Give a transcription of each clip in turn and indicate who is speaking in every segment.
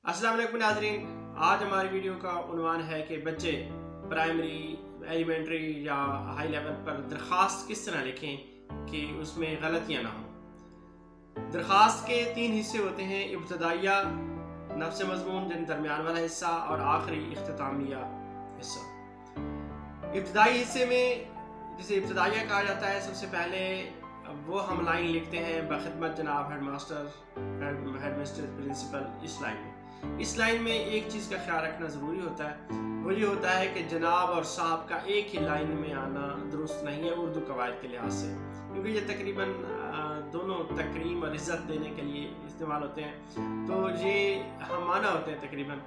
Speaker 1: अस्सलाम वालेकुम नाज़रीन, आज हमारी वीडियो का उन्वान है कि बच्चे प्राइमरी, एलिमेंट्री या हाई लेवल पर दरख्वास्त किस तरह लिखें कि उसमें गलतियाँ ना हों। दरख्वास्त के 3 हिस्से होते हैं, इब्तदाइया, नफ्स मज़मून यानी दरमियान वाला हिस्सा, और आखिरी इख्तितामिया हिस्सा। इब्तदाई हिस्से में जिसे इब्तदाइया कहा जाता है, सबसे पहले वो हम लाइन लिखते हैं बखिदमत जनाब हेडमास्टर, हेडमिस्ट्रेस, प्रिंसिपल। इस लाइन में एक चीज़ का ख्याल रखना ज़रूरी होता है, वो ये होता है कि जनाब और साहब का एक ही लाइन में आना दुरुस्त नहीं है उर्दू कवायद के लिहाज से, क्योंकि ये तकरीबन दोनों तकरीम और इज़्ज़त देने के लिए इस्तेमाल होते हैं, तो ये हम माना होते हैं तकरीबन,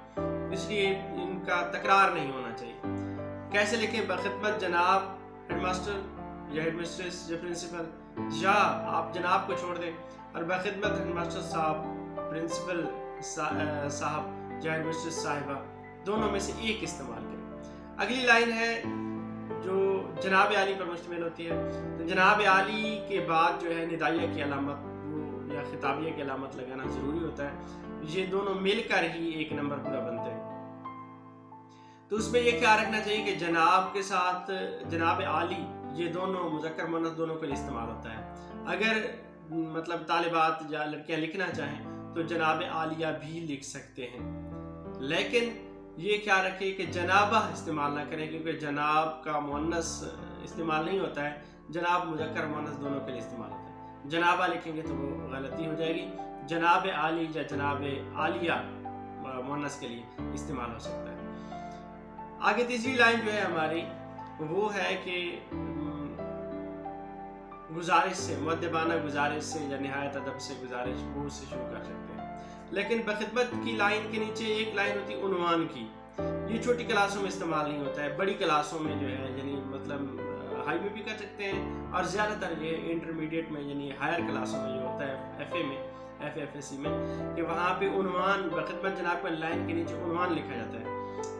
Speaker 1: इसलिए इनका तकरार नहीं होना चाहिए। कैसे लिखें? बखिदमत जनाब हेडमास्टर या हेडमिस्ट्रेस या प्रिंसिपल, या आप जनाब को छोड़ दें और बखिदमत हेडमास्टर साहब, प्रिंसिपल साहब या हेडमिस्ट्रेस साहिबा, दोनों में से एक इस्तेमाल करें। अगली लाइन है जो जनाब आली पर मुश्तमिल होती है, तो जनाब आली के बाद जो है निदाइया की अलामत वो या खिताबिया की अलामत लगाना ज़रूरी होता है। ये दोनों मिलकर ही एक नंबर पूरा बनते हैं। तो उसमें ये ख्याल रखना चाहिए कि जनाब के साथ जनाब आली, ये दोनों मुज़क्कर मुअन्नस दोनों के लिए इस्तेमाल होता है। अगर मतलब तालिबात या लड़कियां लिखना चाहें तो जनाब आलिया भी लिख सकते हैं, लेकिन ये ख्याल रखें कि जनाबा इस्तेमाल ना करें, क्योंकि जनाब का मुअन्नस इस्तेमाल नहीं होता है, जनाब मुज़क्कर मुअन्नस दोनों के लिए इस्तेमाल होता है। जनाबा लिखेंगे तो वो गलती हो जाएगी। जनाब आली या जनाब आलिया मुअन्नस के लिए इस्तेमाल हो सकता है। आगे तीसरी लाइन जो है हमारी वो है कि गुजारिश से, मुअद्दबाना गुजारिश से या निहायत अदब से गुजारिश, वो उससे शुरू कर सकते हैं। लेकिन बखिदमत की लाइन के नीचे एक लाइन होती है उन्वान की, ये छोटी क्लासों में इस्तेमाल नहीं होता है, बड़ी क्लासों में जो है यानी मतलब हाई में भी कर सकते हैं, और ज़्यादातर ये इंटरमीडिएट में यानी हायर क्लासों में ये होता है, FA में, FFSC में, कि वहाँ पे उन्वान बखिदमत जनाब पर लाइन के नीचे उन्वान लिखा जाता है।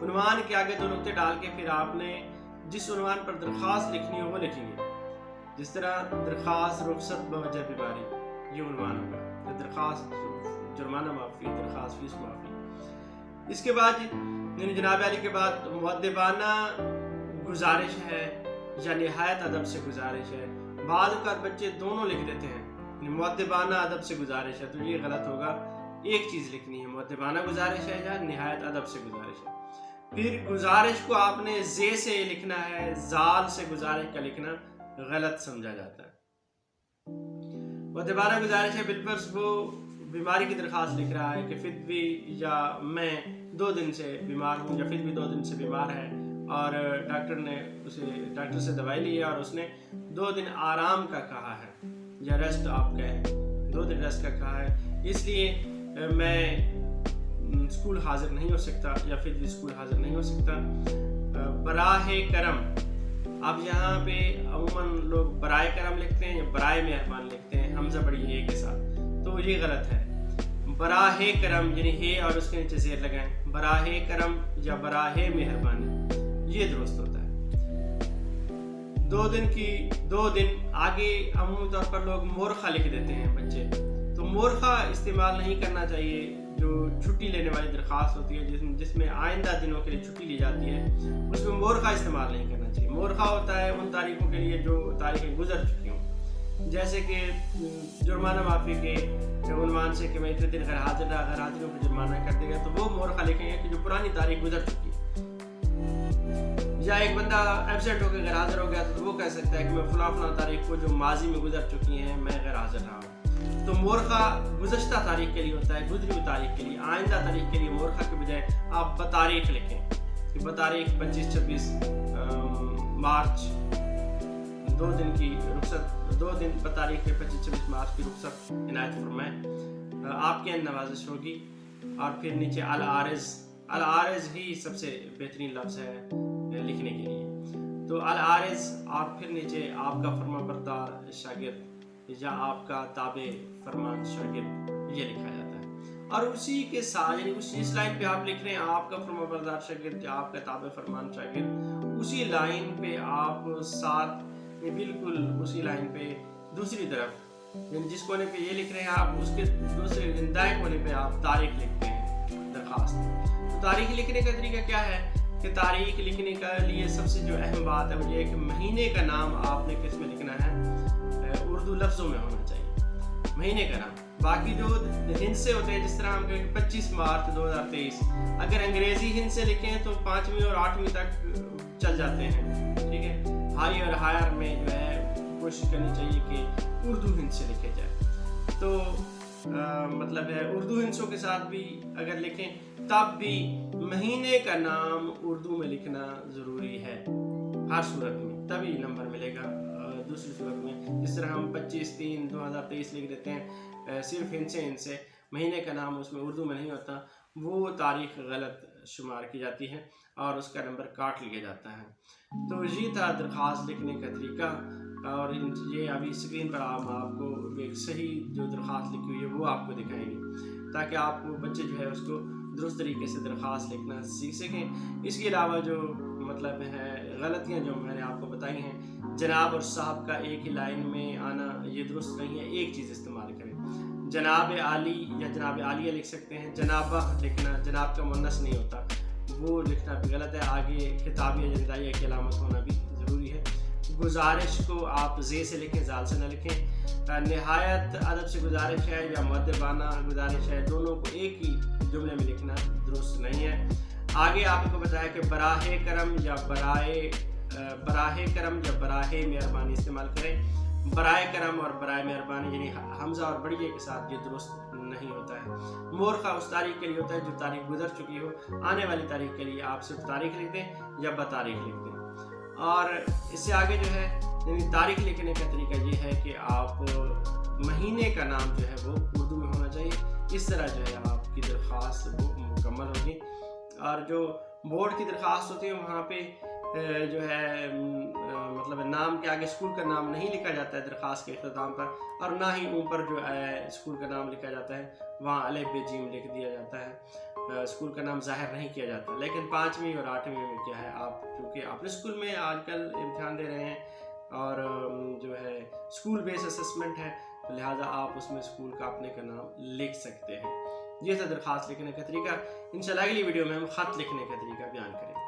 Speaker 1: उन्वान के आगे 2 नुक्ते डाल के फिर आपने जिस उन्वान पर दरख्वास्त लिखनी हो वो लिखेंगे। जिस तरह दरख्वास्त रुखसत बवजह बीमारी, ये उन्वान होगा, तो दरख्वास्त जुर्माना माफ़ी, दरख्वास्त फीस माफ़ी। इसके बाद जनाब आली के बाद मुअद्दबाना गुजारिश है या निहायत अदब से गुजारिश है। बाद का बच्चे दोनों लिख देते हैं, मुअद्दबाना अदब से गुजारिश है, तो ये गलत होगा। एक चीज़ लिखनी है, मुअद्दबाना गुजारिश है या निहायत अदब से गुजारिश है। फिर गुजारिश को आपने जे से लिखना है, जाल से गुजारिश का लिखना गलत समझा जाता है। मुअद्दबाना गुजारिश है, बिलफर्ज वो बीमारी की दरख्वास्त लिख रहा है कि फिर भी या मैं 2 दिन से बीमार हूँ, या फिर भी 2 दिन से बीमार है, और डॉक्टर से दवाई ली है और उसने 2 दिन आराम का कहा है, या रेस्ट आप कहें, 2 दिन रेस्ट का कहा है, इसलिए मैं स्कूल हाजिर नहीं हो सकता, या फिर भी स्कूल हाजिर नहीं हो सकता। बराहे करम, अब यहाँ पे अमूमन लोग बराए करम लिखते हैं या बराए मेहरबान लिखते हैं, हमजा बड़ी ए के साथ, तो ये गलत है। बराहे करम यानी हे और उसके नीचे जेर लगाएं, बराहे करम या बराहे मेहरबानी, ये दुरुस्त होता है। 2 दिन आगे अमूमी तौर पर लोग मोरखा लिख देते हैं बच्चे, तो मोरखा इस्तेमाल नहीं करना चाहिए। जो छुट्टी लेने वाली दरख्वास्त होती है जिसमें आइंदा दिनों के लिए छुट्टी ली जाती है, उसमें मोरखा इस्तेमाल नहीं करना चाहिए। मोरखा होता है उन तारीखों के लिए जो तारीखें गुजर चुकी हों, जैसे कि जुर्माना माफ़ी के उन्वान से कि मैं इतने दिन गैर हाजिर रहा, गैर हाजिरों पर जुर्माना कर देगा, तो वो मोरखा लिखेंगे कि जो पुरानी तारीख गुजर चुकी है। या एक बंदा एब्सेंट होकर गैर हाजिर हो गया तो वो कह सकता है कि मैं फलां तारीख को जो माजी में गुजर चुकी हैं मैं गैर हाजिर रहा हूँ। तो मोरखा गुज़श्ता तारीख के लिए होता है, गुजरी हुई तारीख के लिए। आइंदा तारीख के लिए मोरखा के बजाय आप बतारीख लिखें कि बतारीख 25-26 मार्च, 2 दिन की रुखसत, 2 दिन बतारीख के 25-26 मार्च की रुखसत इनायत फरमाएं, आपके यहाँ नवाजिश होगी। और फिर नीचे अल आरिज़ ही सबसे बेहतरीन लफ्ज़ है लिखने के लिए, तो अल आरिज़, और फिर नीचे आपका फरमाबरदार शागिर्द या आपका ताबे फरमान शागिर्द, ये लिखा जाता है। और उसी के साथ यानी इस लाइन पे आप लिख रहे हैं आपका फरमाबरदार शागिर्द या आपका ताबे फरमान शागिर्द, उसी लाइन पे आप साथ में बिल्कुल उसी लाइन पे दूसरी तरफ जिस कोने पे ये लिख रहे हैं आप उसके दूसरे दाएं कोने पे आप तारीख लिखते हैं दरख्वास्त। तो तारीख लिखने का तरीका क्या है कि तारीख लिखने का लिए सबसे जो अहम बात है वो ये है कि महीने का नाम आपने किस में लिखना है, उर्दू लफ्ज़ों में होना चाहिए, महीने का नाम। बाकी जो हिंसे होते हैं, जिस तरह हम कहें 25 मार्च 2023, अगर अंग्रेज़ी हिंद से लिखें तो 5वीं और 8वीं तक चल जाते हैं, ठीक है। हाई और हायर में जो है कोशिश करनी चाहिए कि उर्दू हिंद से लिखे जाए। तो मतलब है उर्दू हिंसों के साथ भी अगर लिखें तब भी महीने का नाम उर्दू में लिखना ज़रूरी है हर सूरत में, तभी नंबर मिलेगा। दूसरी सूरत में जिस तरह हम 25/3/2023 लिख देते हैं सिर्फ हिंसे महीने का नाम उसमें उर्दू में नहीं होता, वो तारीख गलत शुमार की जाती है और उसका नंबर काट लिया जाता है। तो ये था दरख्वास्त लिखने का तरीका, और ये अभी स्क्रीन पर आपको एक सही जो दरख्वास्त लिखी हुई है वो आपको दिखाएंगे, ताकि आपको बच्चे जो है उसको दुरुस्त तरीके से दरख्वास्त लिखना सीख सकें। इसके अलावा जो मतलब है गलतियाँ जो मैंने आपको बताई हैं, जनाब और साहब का एक ही लाइन में आना ये दुरुस्त नहीं है। एक चीज़ इस्तेमाल करें, जनाब आली या जनाब आलिया लिख सकते हैं। जनाबा लिखना, जनाब का मुन्नस नहीं होता, वो लिखना भी गलत है। आगे खिताब या जदाइया की अलामत होना भी ज़रूरी है। गुजारिश को आप जे से लिखें, जाल से न लिखें। निहायत अदब से गुजारिश है या मुअद्दबाना गुजारिश है, दोनों को एक ही जुमले में लिखना दुरुस्त नहीं है। आगे आपको बताया कि बराहे करम या बराहे मेहरबानी इस्तेमाल करें। बराए करम और बराए मेहरबानी यानी हमजा और बड़िए के साथ ये दुरुस्त नहीं होता है। मोरखा उस तारीख के लिए होता है जो तारीख गुजर चुकी हो, आने वाली तारीख के लिए आप सिर्फ तारीख लिख दें या बतारीख लिख दें। और इससे आगे जो है यानी तारीख लिखने का तरीका ये है कि आप महीने का नाम जो है वो उर्दू में होना चाहिए। इस तरह जो है आपकी दरख्वास्त वो मुकम्मल होगी। और जो बोर्ड की दरख्वास्त होती है वहाँ पे जो है मतलब नाम के आगे स्कूल का नाम नहीं लिखा जाता है दरख्वास्त के इख्तिताम पर, और ना ही ऊपर जो है स्कूल का नाम लिखा जाता है, वहाँ अलिफ बे जीम लिख दिया जाता है, स्कूल का नाम जाहिर नहीं किया जाता। लेकिन 5वीं और 8वीं में क्या है, आप चूँकि अपने स्कूल में आजकल इम्तिहान दे रहे हैं और जो है स्कूल बेस्ड असेसमेंट है, तो लिहाजा आप उसमें स्कूल का अपने का नाम लिख सकते हैं। ये था दरख्वास्त लिखने का तरीका। इंशाल्लाह अगली वीडियो में हम ख़त लिखने का तरीका बयान करेंगे।